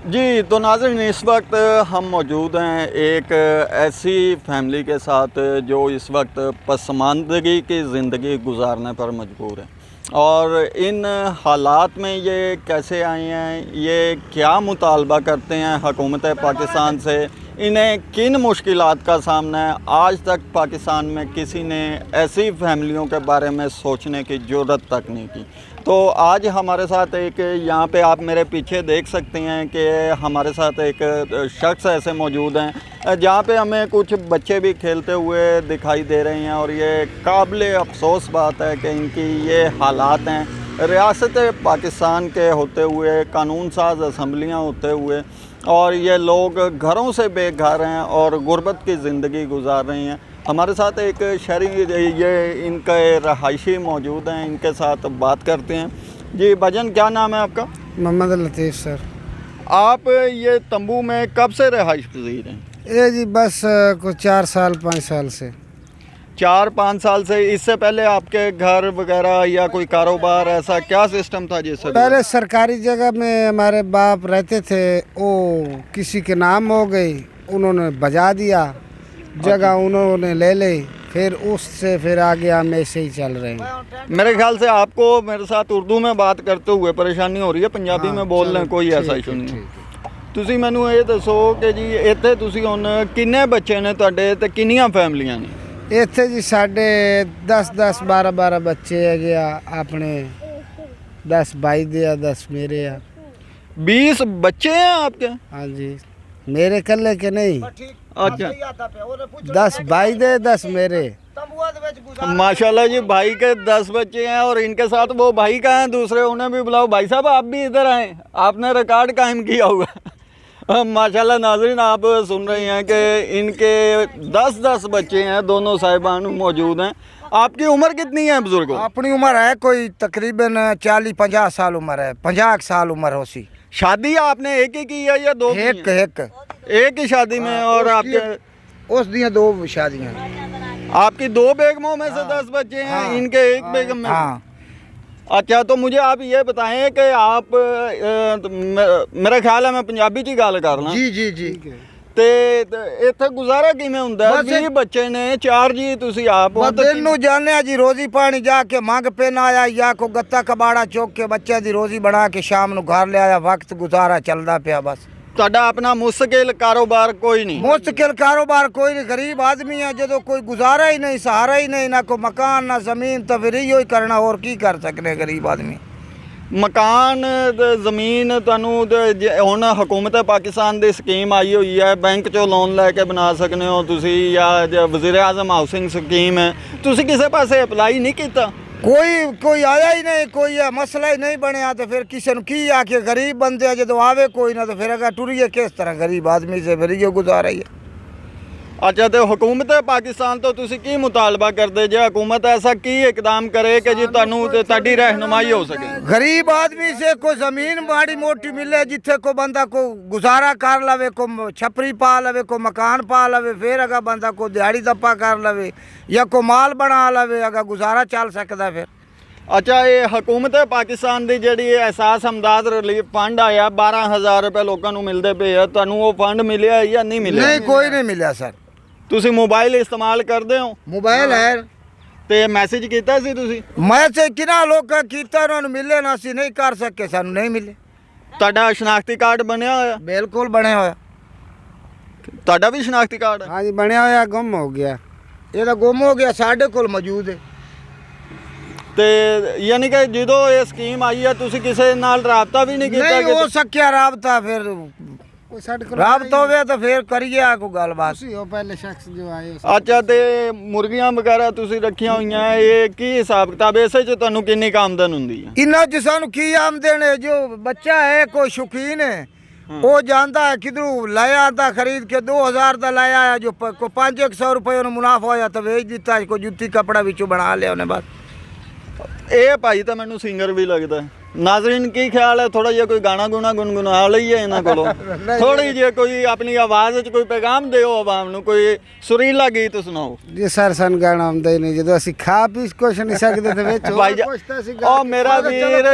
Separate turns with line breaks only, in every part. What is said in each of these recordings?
जी तो नाज़रीन, इस वक्त हम मौजूद हैं एक ऐसी फैमिली के साथ जो इस वक्त पसमानदगी की ज़िंदगी गुजारने पर मजबूर है। और इन हालात में ये कैसे आए हैं, ये क्या मुतालबा करते हैं हुकूमत पाकिस्तान से, इन्हें किन मुश्किलात का सामना है। आज तक पाकिस्तान में किसी ने ऐसी फैमिलियों के बारे में सोचने की जुर्रत तक नहीं की। तो आज हमारे साथ एक, यहाँ पे आप मेरे पीछे देख सकते हैं कि हमारे साथ एक शख्स ऐसे मौजूद हैं जहाँ पे हमें कुछ बच्चे भी खेलते हुए दिखाई दे रहे हैं। और ये काबिल अफसोस बात है कि इनकी ये हालात हैं रियासत पाकिस्तान के होते हुए, कानून साज असम्बलियाँ होते हुए, और ये लोग घरों से बेघर हैं और गुर्बत की ज़िंदगी गुजार रहे हैं। हमारे साथ एक शहरी ये इनके रहायशी मौजूद हैं, इनके साथ बात करते हैं। जी भाईजान, क्या नाम है आपका?
मोहम्मद लतीफ़ सर।
आप ये तंबू में कब से रहाइश पजीर हैं?
ये जी बस कुछ 4 साल 5 साल से।
4-5 साल से। इससे पहले आपके घर वगैरह या कोई कारोबार, ऐसा क्या सिस्टम था जिससे?
पहले सरकारी जगह में हमारे बाप रहते थे, वो किसी के नाम हो गई, उन्होंने बजा दिया, जगह उन्होंने ले ली, फिर उससे फिर आगे हम ऐसे ही चल रहे हैं।
मेरे ख्याल से आपको मेरे साथ उर्दू में बात करते हुए परेशानी हो रही है, पंजाबी में बोल लें, कोई ऐसा इशू नहीं। ਤੁਸੀਂ ਮੈਨੂੰ ਇਹ ਦੱਸੋ ਕਿ ਜੀ ਇੱਥੇ ਤੁਸੀਂ ਹੁਣ ਕਿੰਨੇ ਬੱਚੇ ਨੇ ਤੁਹਾਡੇ ਤੇ ਕਿੰਨੀਆਂ ਫੈਮਲੀਆਂ ਨੇ
ਇੱਥੇ ਜੀ ਸਾਡੇ 10 12 ਬੱਚੇ ਹੈਗੇ ਆ, ਆਪਣੇ 10 22 ਦੇ ਆ, 10 ਮੇਰੇ ਆ।
20 बच्चे हैं आपके?
हाँ जी, मेरे कल्ले के नहीं।
अच्छा,
10 22 दे, 10 मेरे।
माशाल्लाह जी, भाई के 10 बच्चे हैं और इनके साथ वो भाई का हैं दूसरे, उन्हें भी बुलाओ। भाई साहब आप भी इधर आएँ, आपने रिकॉर्ड कायम किया हुआ। माशाल्लाह नाज़रीन, आप सुन रहे हैं कि इनके 10 बच्चे हैं, दोनों साहिबान मौजूद हैं। आपकी उम्र कितनी है बुजुर्गों?
अपनी उम्र है कोई तकरीबन 40-50 साल उम्र है, 50 साल उम्र हो सी।
शादी आपने एक ही की है या दो? एक ही शादी में। और आपके
उस दिया 2 शादियाँ।
आपकी 2 बेगमों में से 10 बच्चे हैं। हाँ, इनके एक बेगम में।
हाँ।
अच्छा, तो मुझे आप ये बताएं कि आप मेरा ख्याल है मैं पंजाबी ची गल कर ਲਾਂ।
जी
ਤੇ ਇੱਥੇ ਗੁਜ਼ਾਰਾ ਕਿਵੇਂ ਹੁੰਦਾ ਹੈ? 20 ਬੱਚੇ ਨੇ, 4 ਜੀ ਤੁਸੀਂ ਆਪ ਹੋ।
ਦਿਨ ਨੂੰ ਜਾਣੇ ਆ ਜੀ, ਰੋਜ਼ੀ ਪਾਣੀ ਜਾ ਕੇ ਮੰਗ ਪੇ ਨਾ ਆਇਆ, ਜਾਂ ਕੋ ਗੱਤਾ ਕਬਾੜਾ ਚੁੱਕ ਕੇ ਬੱਚਿਆਂ ਦੀ ਰੋਜ਼ੀ ਬਣਾ ਕੇ ਸ਼ਾਮ ਨੂੰ ਘਰ ਲਿਆਇਆ, ਵਕਤ ਗੁਜ਼ਾਰਾ ਚੱਲਦਾ ਪਿਆ ਬਸ।
ਤੁਹਾਡਾ ਆਪਣਾ ਮੁਸਤਕਿਲ ਕਾਰੋਬਾਰ ਕੋਈ ਨਹੀਂ?
ਮੁਸਤਕਿਲ ਕਾਰੋਬਾਰ ਕੋਈ ਨਹੀਂ, ਗਰੀਬ ਆਦਮੀ ਹੈ, ਜਦੋਂ ਕੋਈ ਗੁਜ਼ਾਰਾ ਹੀ ਨਹੀਂ, ਸਹਾਰਾ ਹੀ ਨਹੀਂ, ਨਾ ਕੋਈ ਮਕਾਨ ਨਾ ਜ਼ਮੀਨ, ਤਾਂ ਫਿਰ ਇਹੋ ਹੀ ਕਰਨਾ, ਹੋਰ ਕੀ ਕਰ ਸਕਨੇ ਗਰੀਬ ਆਦਮੀ।
ਮਕਾਨ ਜ਼ਮੀਨ ਤੁਹਾਨੂੰ ਹੁਣ ਹਕੂਮਤ ਪਾਕਿਸਤਾਨ ਦੀ ਸਕੀਮ ਆਈ ਹੋਈ ਹੈ, ਬੈਂਕ ਚੋਂ ਲੋਨ ਲੈ ਕੇ ਬਣਾ ਸਕਦੇ ਹੋ ਤੁਸੀਂ, ਜਾਂ ਵਜ਼ੀਰ ਆਜ਼ਮ ਹਾਊਸਿੰਗ ਸਕੀਮ ਹੈ, ਤੁਸੀਂ ਕਿਸੇ ਪਾਸੇ ਅਪਲਾਈ ਨਹੀਂ ਕੀਤਾ?
ਕੋਈ ਆਇਆ ਹੀ ਨਹੀਂ, ਕੋਈ ਮਸਲਾ ਹੀ ਨਹੀਂ ਬਣਿਆ, ਤਾਂ ਫਿਰ ਕਿਸੇ ਨੂੰ ਕੀ ਆਖੇ, ਗਰੀਬ ਬੰਦੇ ਆ, ਜਦੋਂ ਆਵੇ ਕੋਈ ਨਾ ਤਾਂ ਫਿਰ ਅਗਾ ਟੁਰੀਏ ਕਿਸ ਤਰ੍ਹਾਂ ਗਰੀਬ ਆਦਮੀ ਸੇ, ਫਿਰ ਇਹ ਗੁਜ਼ਾਰਾ ਹੀ ਹੈ।
अच्छा, तो हुकूमत पाकिस्तान तो तुसी की मुतालबा करते जे हुकूमत ऐसा की इकदाम करे कि जी ताड़ी रहनुमाई हो सके?
गरीब आदमी से कोई ज़मीन माड़ी मोटी मिले जिथे को बंदा को गुजारा कर लवे, को छपरी पा लवे, को मकान पा लवे, फिर अगर बंदा को दिहाड़ी दप्पा कर लवे या को माल बना लवे, अगर गुजारा चल सकता फिर।
अच्छा, ये हुकूमत पाकिस्तान की जी एहसास हमदाद रिलीफ फंड आया, 12,000 रुपये लोगों को मिलते पे, तुहानू वो फंड मिले या नहीं मिले?
नहीं, कोई नहीं मिला सर।
ਤੁਸੀਂ ਮੋਬਾਈਲ ਇਸਤੇਮਾਲ ਕਰਦੇ ਹੋ?
ਮੋਬਾਈਲ ਹੈ।
ਤੇ ਮੈਸੇਜ ਕੀਤਾ ਸੀ ਤੁਸੀਂ?
ਮੈਸੇਜ ਕਿਹਨਾਂ ਲੋਕਾਂ ਕੀਤਾ, ਉਹਨਾਂ ਨੂੰ ਮਿਲੇ ਨਾ, ਅਸੀਂ ਨਹੀਂ ਕਰ ਸਕੇ, ਸਾਨੂੰ ਨਹੀਂ ਮਿਲੇ।
ਤੁਹਾਡਾ ਸ਼ਨਾਖਤੀ ਕਾਰਡ ਬਣਿਆ ਹੋਇਆ?
ਬਿਲਕੁਲ ਬਣਿਆ ਹੋਇਆ।
ਤੁਹਾਡਾ ਵੀ ਸ਼ਨਾਖਤੀ ਕਾਰਡ ਹੈ?
ਹਾਂਜੀ ਬਣਿਆ ਹੋਇਆ, ਗੁੰਮ ਹੋ ਗਿਆ। ਇਹ ਤਾਂ ਗੁੰਮ ਹੋ ਗਿਆ, ਸਾਡੇ ਕੋਲ ਮੌਜੂਦ ਹੈ।
ਤੇ ਯਾਨੀ ਕਿ ਜਦੋਂ ਇਹ ਸਕੀਮ ਆਈ ਹੈ ਤੁਸੀਂ ਕਿਸੇ ਨਾਲ ਰਾਬਤਾ ਵੀ ਨਹੀਂ ਕੀਤਾ?
ਨਹੀਂ ਹੋ ਸਕਿਆ ਰਾਬਤਾ, ਫਿਰ ਰਾਬਤਾ ਹੋਵੇ ਤਾਂ ਫਿਰ ਕਰੀਏ ਆ ਕੋਈ ਗੱਲਬਾਤ। ਤੁਸੀਂ ਹੋ ਪਹਿਲੇ ਸ਼ਖਸ ਜੋ ਆਏ।
ਅੱਛਾ, ਤੇ ਮੁਰਗੀਆਂ ਵਗੈਰਾ ਤੁਸੀਂ ਰੱਖੀਆਂ ਹੋਈਆਂ, ਇਹ ਕੀ ਹਿਸਾਬ ਕਿਤਾਬ, ਇਸੇ 'ਚ ਤੁਹਾਨੂੰ ਕਿੰਨੀ ਆਮਦਨ ਹੁੰਦੀ ਹੈ?
ਇਹਨਾਂ 'ਚ ਸਾਨੂੰ ਕੀ ਆਮਦਨ ਹੈ? ਜੋ ਬੱਚਾ ਹੈ ਕੋਈ ਸ਼ੌਕੀਨ ਹੈ, ਉਹ ਜਾਂਦਾ ਹੈ ਕਿਧਰੋਂ ਲਾਇਆ ਆਂਦਾ ਖਰੀਦ ਕੇ 2000 ਦਾ ਲਾਇਆ ਆਇਆ, ਜੋ 500 ਰੁਪਏ ਨੂੰ ਮੁਨਾਫਾ ਹੋਇਆ ਤਾਂ ਵੇਚ ਦਿੱਤਾ, ਕੋਈ ਜੁੱਤੀ ਕੱਪੜਾ ਵਿੱਚੋਂ ਬਣਾ ਲਿਆ ਉਹਨੇ ਬਸ।
ਇਹ ਭਾਈ ਤਾਂ ਮੈਨੂੰ ਸਿੰਗਰ ਵੀ ਲੱਗਦਾ। नाजरीन की ख्याल है थोड़ा जिहा कोई गाना गुना गुनगुना लईए इन्हां कोलों थोड़ी जी कोई अपनी आवाज़ च कोई पैगाम दिओ आवाम नूं कोई सुरीला गीत सुनाओ
जी सर सन गाना आਉਂਦਾ ਹੀ ਨਹੀਂ ਜਦੋਂ ਅਸੀਂ ਖਾ ਪੀ ਕੁਛ ਨਹੀਂ ਸਕਦੇ ਤੇ ਵਿੱਚ
ਭਾਈ ਉਹ ਮੇਰਾ ਵੀਰ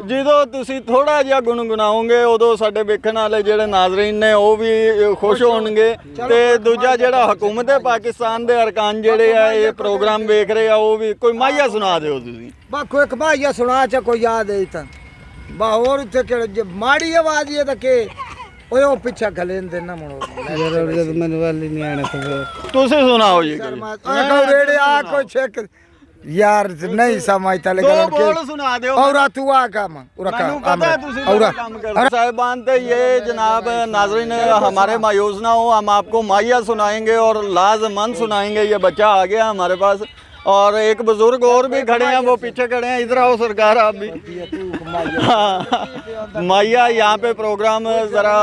ਜਦੋਂ ਤੁਸੀਂ ਥੋੜਾ ਜਿਹਾ ਗੁਣਗੁਣਾਓਗੇ ਉਦੋਂ ਸਾਡੇ ਵੇਖਣ ਵਾਲੇ ਜਿਹੜੇ ਨਾਜ਼ਰੀਨ ਨੇ ਉਹ ਵੀ ਖੁਸ਼ ਹੋਣਗੇ ਤੇ ਦੂਜਾ ਜਿਹੜਾ ਹਕੂਮਤ ਪਾਕਿਸਤਾਨ ਦੇ ਅਰਕਾਨ ਜਿਹੜੇ ਆ ਇਹ ਪ੍ਰੋਗਰਾਮ ਵੇਖ ਰਹੇ ਆ ਉਹ ਵੀ ਕੋਈ ਮਾਹੀਆ ਸੁਣਾ ਦਿਓ ਤੁਸੀਂ
ਬਾਕੋ ਇੱਕ ਮਾਹੀਆ ਸੁਣਾ ਚ ਕੋਈ ਯਾਦ ਹੈ ਤਾਂ ਬਾ ਹੋਰ ਉੱਥੇ ਕਿ ਮਾੜੀ ਆਵਾਜ਼ ਇਹ ਤਾਂ ਕਿ ਓਏ ਉਹ ਪਿੱਛਾ ਖਲੇਨ ਦੇ ਨਾ ਮਣੋ ਜਦ ਮੈਨੂੰ ਵਾਲੀ ਨਹੀਂ ਆਣਾ ਤੇ
ਤੁਸੀਂ ਸੁਣਾਓ ਜੀ
ਰੇੜੇ ਆ ਕੋਈ ਚੈੱਕ यार नहीं समझता लेकिन
बोल सुना दो
और तू आ काम
और साहिबान थे ये जनाब नाजरीन हमारे मायूस ना हो हम आपको माहिया सुनाएंगे और लाजमंद सुनाएंगे ये बच्चा आ गया हमारे पास और एक बुजुर्ग और भी खड़े हैं वो पीछे खड़े हैं इधर आओ सरकार आप भी माहिया यहाँ पे प्रोग्राम ज़रा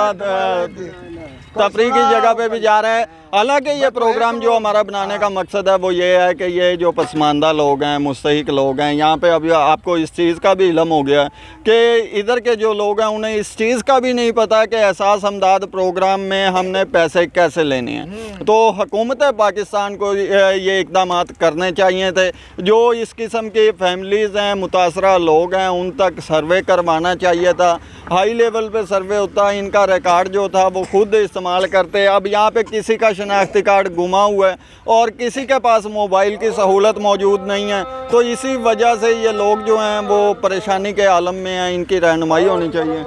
तफरीह की जगह पे भी जा रहा है हालांकि ये प्रोग्राम जो हमारा बनाने का मकसद है वो ये है कि ये जो पसमानदा लोग हैं मुस्तहिक लोग हैं यहाँ पे अभी आपको इस चीज़ का भी इल्म हो गया कि इधर के जो लोग हैं उन्हें इस चीज़ का भी नहीं पता कि एहसास हमदाद प्रोग्राम में हमने पैसे कैसे लेने हैं तो हुकूमत पाकिस्तान को ये इकदाम करने चाहिए थे जो इस किस्म की फैमिलीज़ हैं मुतासरा लोग हैं उन तक सर्वे करवाना चाहिए था हाई लेवल पे सर्वे होता इनका रिकॉर्ड जो था वो खुद इस्तेमाल करते अब यहाँ पे किसी का शनाख्ती कार्ड गुमा हुआ है और किसी के पास मोबाइल की सहूलत मौजूद नहीं है तो इसी वजह से ये लोग जो हैं वो परेशानी के आलम में हैं इनकी रहनुमाई होनी चाहिए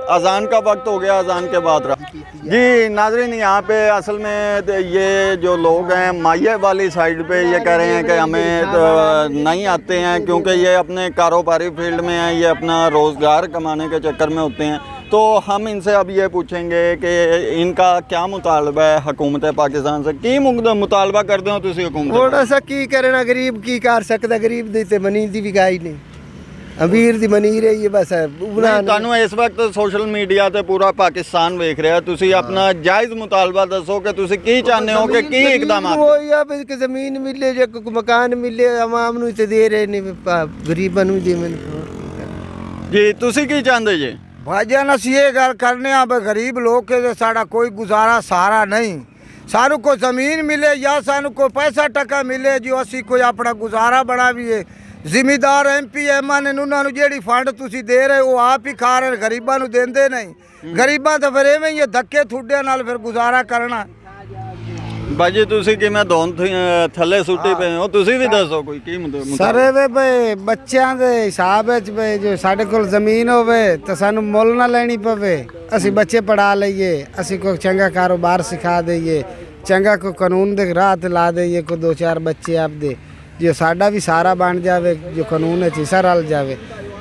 अज़ान का वक्त हो गया अज़ान के बाद जी नाज़रीन यहाँ पे असल में ये जो लोग हैं माहिया वाली साइड पे ये कह रहे हैं कि हमें नहीं आते हैं क्योंकि ये अपने कारोबारी फील्ड में हैं ये अपना रोज़गार कमाने के चक्कर में होते हैं तो हम इनसे अब ये पूछेंगे कि इनका क्या मुतालबा है हुकूमत पाकिस्तान से की मुतालबा करते हो तुसी हुकूमत
थोड़ा सा की करना गरीब की कर सकता गरीब दी ते मनी दी भी गाई नहीं अमीर दी मनी रही है बस
ਤੁਹਾਨੂੰ ਇਸ ਵਕਤ ਸੋਸ਼ਲ ਮੀਡੀਆ ਤੇ ਪੂਰਾ ਪਾਕਿਸਤਾਨ ਵੇਖ ਰਿਹਾ ਤੁਸੀਂ ਆਪਣਾ ਜਾਇਜ਼ ਮੁਤਾਲਬਾ ਦੱਸੋ ਕਿ ਤੁਸੀਂ ਕੀ ਚਾਹੁੰਦੇ ਹੋ ਕਿ ਕੀ ਇਕਦਾਮਾਤ
ਹੋਈ ਆ ਵੀ ਕਿ ਜ਼ਮੀਨ ਮਿਲੇ ਜੇ ਕੋਈ ਮਕਾਨ ਮਿਲੇ ਆਵਾਮ ਨੂੰ ਤੇ ਦੇ ਰਹੇ ਨੇ ਗਰੀਬਾਂ ਨੂੰ ਦੇ ਮੈਨੂੰ
ਜੀ ਤੁਸੀਂ ਕੀ ਚਾਹੁੰਦੇ ਜੀ
भाईजान असी ये गल करने गरीब लोग के साड़ा कोई गुजारा सहारा नहीं सानू को ज़मीन मिले या सानू को पैसा टका मिले जो असी कोई अपना गुजारा बनावीए जिमीदार MP MN उन्होंने जेड़ी फंड तुसी दे रहे हो आप ही खा रहे गरीबां नू देंदे नहीं गरीबां तो फिर एवें ही धक्के ठुड्डे नाल फिर गुजारा करना
ਬਾਜੀ ਤੁਸੀਂ ਕਿਵੇਂ ਦੋਨ ਥੱਲੇ ਸੁੱਟੀ ਪਏ ਹੋ ਤੁਸੀਂ ਵੀ ਦੱਸੋ ਕੋਈ ਕੀ
ਸਰ ਇਹਦੇ ਬਈ ਬੱਚਿਆਂ ਦੇ ਹਿਸਾਬ ਵਿੱਚ ਬਈ ਜੋ ਸਾਡੇ ਕੋਲ ਜ਼ਮੀਨ ਹੋਵੇ ਤਾਂ ਸਾਨੂੰ ਮੁੱਲ ਨਾ ਲੈਣੀ ਪਵੇ ਅਸੀਂ ਬੱਚੇ ਪੜਾ ਲਈਏ ਅਸੀਂ ਕੋਈ ਚੰਗਾ ਕਾਰੋਬਾਰ ਸਿਖਾ ਦਈਏ ਚੰਗਾ ਕੋਈ ਕਾਨੂੰਨ ਦੇ ਰਾਹ ਤੇ ਲਾ ਦਈਏ ਕੋਈ ਦੋ ਚਾਰ ਬੱਚੇ ਆਪਦੇ ਜੋ ਸਾਡਾ ਵੀ ਸਾਰਾ ਬਣ ਜਾਵੇ ਜੋ ਕਾਨੂੰਨ ਵਿੱਚ ਹਿੱਸਾ ਰਲ ਜਾਵੇ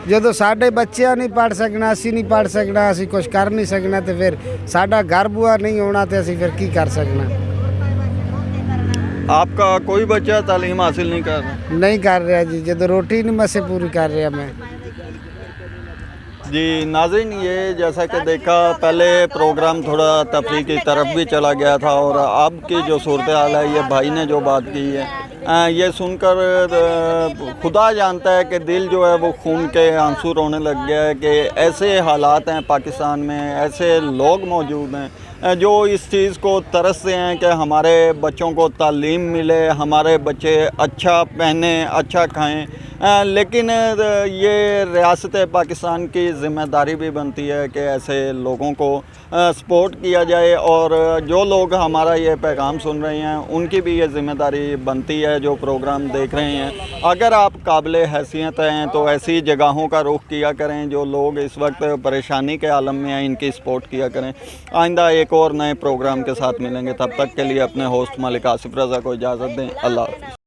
ਜਦੋਂ ਸਾਡੇ ਬੱਚਿਆਂ ਨਹੀਂ ਪੜ ਸਕਣਾ ਅਸੀਂ ਨਹੀਂ ਪੜ ਸਕਣਾ ਅਸੀਂ ਕੁਝ ਕਰ ਨਹੀਂ ਸਕਣਾ ਤੇ ਫਿਰ ਸਾਡਾ ਘਰ ਬੂਆ ਨਹੀਂ ਹੋਣਾ ਤੇ ਅਸੀਂ ਫਿਰ ਕੀ ਕਰ ਸਕਣਾ
आपका कोई बच्चा तालीम हासिल नहीं कर
रहा जी जब रोटी नहीं मसे पूरी कर रहा मैं
जी नाज़रीन ये जैसा कि देखा पहले प्रोग्राम थोड़ा तफरीह की तरफ भी चला गया था और अब की जो सूरत हाल है ये भाई ने जो बात की है ये सुनकर खुदा जानता है कि दिल जो है वो खून के आंसू रोने लग गया है कि ऐसे हालात हैं पाकिस्तान में ऐसे लोग मौजूद हैं जो इस चीज़ को तरसते हैं कि हमारे बच्चों को तालीम मिले हमारे बच्चे अच्छा पहने अच्छा खाएं लेकिन ये रियासत पाकिस्तान की ज़िम्मेदारी भी बनती है कि ऐसे लोगों को सपोर्ट किया जाए और जो लोग हमारा ये पैगाम सुन रहे हैं उनकी भी ये ज़िम्मेदारी बनती है जो प्रोग्राम देख रहे हैं अगर आप काबिल हैसियत हैं तो ऐसी जगहों का रुख किया करें जो लोग इस वक्त परेशानी के आलम में हैं इनकी सपोर्ट किया करें आइंदा एक और नए प्रोग्राम के साथ मिलेंगे तब तक के लिए अपने होस्ट मलिक आसिफ रज़ा को इजाज़त दें अल्लाह हाफ़िज़।